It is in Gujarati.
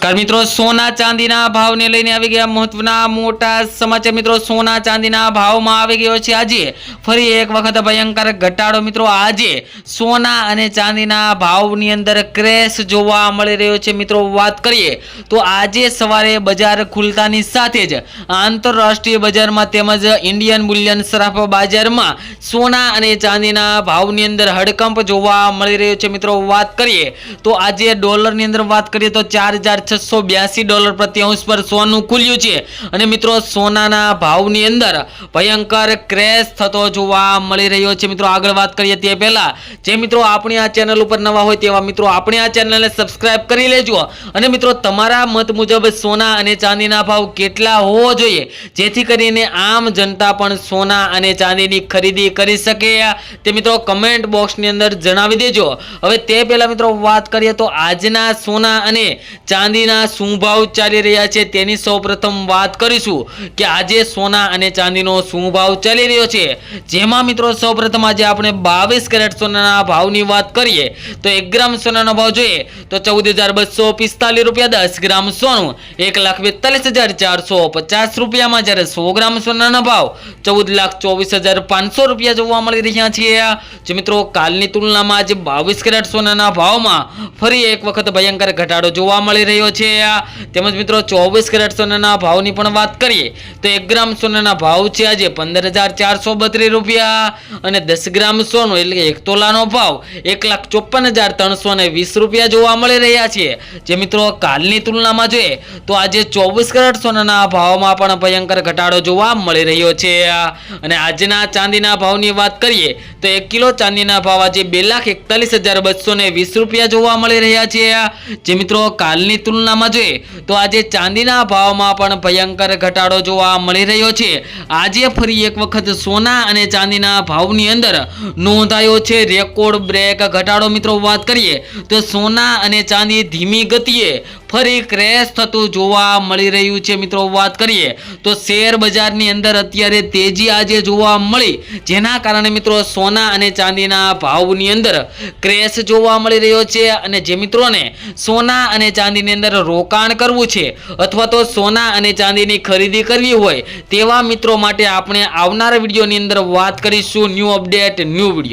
નમસ્કાર મિત્રો, સોના ચાંદીના ભાવને લઈને આવી ગયા મહત્વના મોટા સમાચાર। મિત્રો, સોના ચાંદીના ભાવમાં આવી ગયો છે આજે ફરી એક વખત ભયંકર ઘટાડો। મિત્રો, આજે સોના અને ચાંદીના ભાવની અંદર ક્રેશ જોવા મળી રહ્યો છે। મિત્રો, વાત કરીએ તો આજે સવારે બજાર ખુલતાની સાથે જ આંતરરાષ્ટ્રીય બજારમાં તેમજ ઇન્ડિયન બુલિયન સરાફ બજારમાં સોના અને ચાંદીના ભાવની અંદર હડકંપ જોવા મળી રહ્યો છે। મિત્રો, વાત કરીએ તો આજે ડોલરની અંદર વાત કરીએ તો $4,682 પ્રતિ અંશ પર સોનું ખુલ્યું છે અને મિત્રો સોનાના ભાવની અંદર ભયંકર ક્રેશ થતો જોવા મળી રહ્યો છે। મિત્રો, આગળ વાત કરીએ તે પહેલા જે મિત્રો આપણી આ ચેનલ ઉપર નવા હોય તેવા મિત્રો આપણી આ ચેનલને સબસ્ક્રાઇબ કરી લેજો અને મિત્રો તમારા મત મુજબ સોના અને ચાંદીના ભાવ કેટલા હોવો જોઈએ જેથી કરીને આમ જનતા પણ સોના અને ચાંદીની ખરીદી કરી શકે તે મિત્રો કમેન્ટ બોક્સની અંદર જણાવી દેજો। હવે તે પહેલા મિત્રો વાત કરીએ તો આજના સોના અને ચાંદીના શું ભાવ ચાલી રહ્યા છે તેની સૌપ્રથમ વાત કરીશું કે આજે સોના અને ચાંદીનો શું ભાવ ચાલી રહ્યો છે। જેમાં મિત્રો સૌપ્રથમ આજે આપણે 22 કેરેટ સોનાના ભાવની વાત કરીએ તો 1 ગ્રામ સોનાનો ભાવ જોઈએ તો ₹14,245 10 ગ્રામ સોનું ₹1,42,450 માં, જ્યારે 100 ગ્રામ સોનાનો ભાવ ₹14,24,500 જોવા મળી રહ્યા છે। જે મિત્રો કાલની તુલનામાં આજે 22 કેરેટ સોનાના ભાવમાં ફરી એક વખત ભયંકર ઘટાડો જોવા મળી રહ્યો છે। તેમજ મિત્રો 24 કેરેટ સોનાના ભાવની પણ વાત કરીએ તો 1 ગ્રામ સોનાના ભાવ છે આજે ₹15,432 અને 10 ગ્રામ સોનું એટલે કે 1 તોલાનો ભાવ ₹1,54,320 જોવા મળી રહ્યા છે। જે મિત્રો કાલની તુલનામાં જોઈએ તો આજે 24 કેરેટ સોનાના ભાવમાં પણ ભયંકર ઘટાડો જોવા મળી રહ્યો છે। અને આજના ચાંદીના ભાવની વાત કરીએ તો 1 કિલો ચાંદીના ભાવ આજે ₹2,41,220 જોવા મળી રહ્યા છે। જે મિત્રો કાલની તુલનામાં જોઈએ તો આજે ચાંદીના ભાવમાં પણ ભયંકર ઘટાડો જોવા મળી રહ્યો છે। આજે ફરી એક વખત સોના અને ચાંદીના ભાવની અંદર નોંધાયો છે રેકોર્ડ બ્રેક ઘટાડો। મિત્રો, વાત કરીએ તો સોના અને ચાંદી ધીમી ગતિએ ફરી ક્રેશ થતું જોવા મળી રહ્યું છે। મિત્રો, વાત કરીએ તો શેર બજારની અંદર અત્યારે તેજી આજે જોવા મળી જેના કારણે મિત્રો સોના અને ચાંદીના ભાવની અંદર ક્રેશ જોવા મળી રહ્યો છે। અને જે મિત્રોને સોના અને ચાંદીની અંદર રોકાણ કરવું છે અથવા તો સોના અને ચાંદીની ખરીદી કરવી હોય તેવા મિત્રો માટે આપણે આવનારા વિડીયોની અંદર વાત કરીશું ન્યૂ અપડેટ ન્યૂ વિડીયો।